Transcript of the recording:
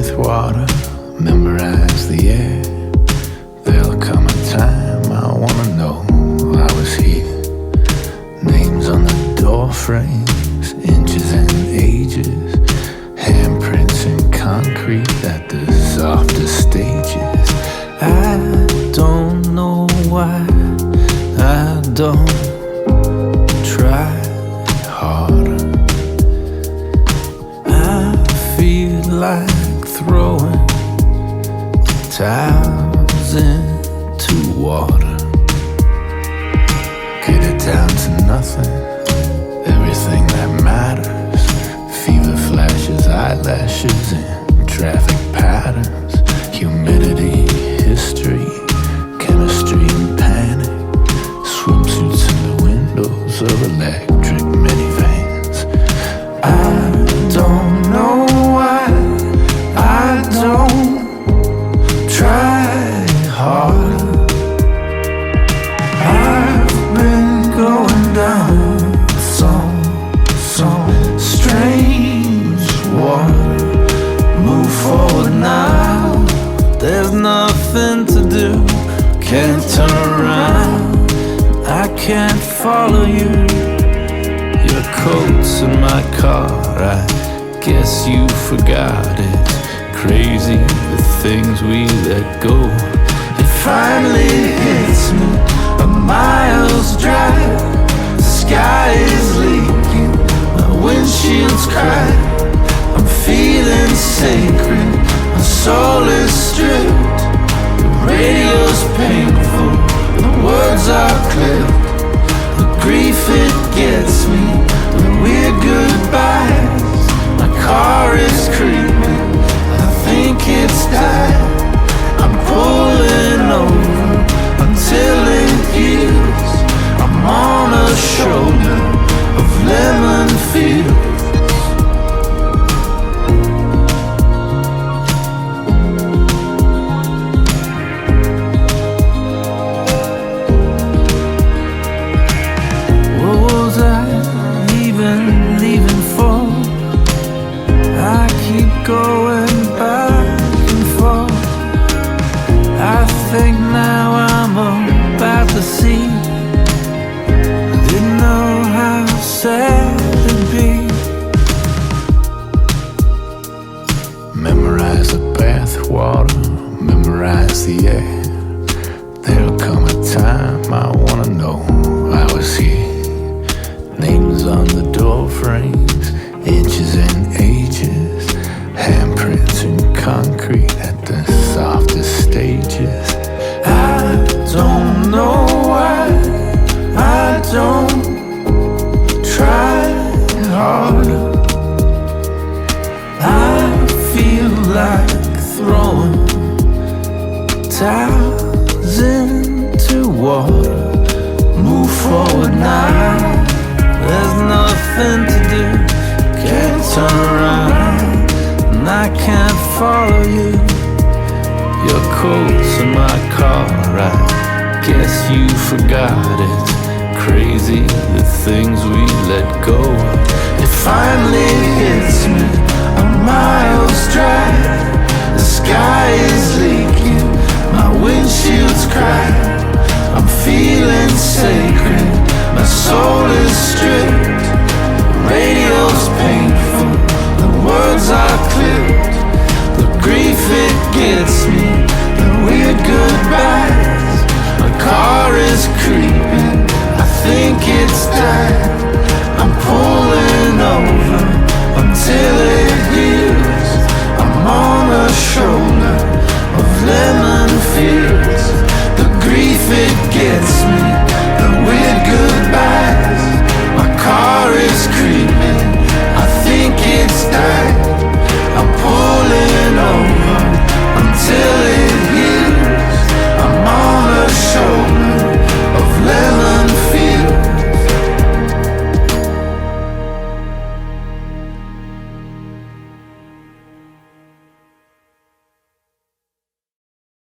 bathwater, memorize the air. There'll come a time I wanna know I was here. Names on the door frames, inches and ages, handprints in concrete at the softest stages. I don't know why I don't try harder. I feel like throwing towels into water. Get it down to nothing, everything that matters. Fever flashes, eyelashes, and traffic patterns. Humidity, history, chemistry, and panic. Swimsuits in the windows of electric minivans. I don't know why I don't try harder. I've been going down some strange water. Move forward now, there's nothing to do. Can't turn around, I can't follow you. Your coat's in my car, I guess you forgot it. Crazy the things we let go. It finally hits me, a mile's drive. The sky is leaking, my windshield's cracked. I'm feeling sacred, my soul is stripped. The radio's painful, the words are clipped. The grief it gets me, the weird goodbyes. My car is creeping, I think it's died. I'm pulling over until it heals. I'm on a shoulder of lemon fields. What was I even leaving for? I keep going back and forth. I think now I'm about to see. Didn't know how sad it'd be. Memorize the bathwater, memorize the air. There'll come a time I wanna know I was here. Names on the door frames, inches and ages, handprints in concrete at the softest stages. I don't know why I don't try harder. I feel like throwing towels into water. Move forward now, there's nothing to do. Can't turn around, and I can't follow you. Your coat's in my car, I guess you forgot it. Crazy the things we let go. It finally hits me, a mile's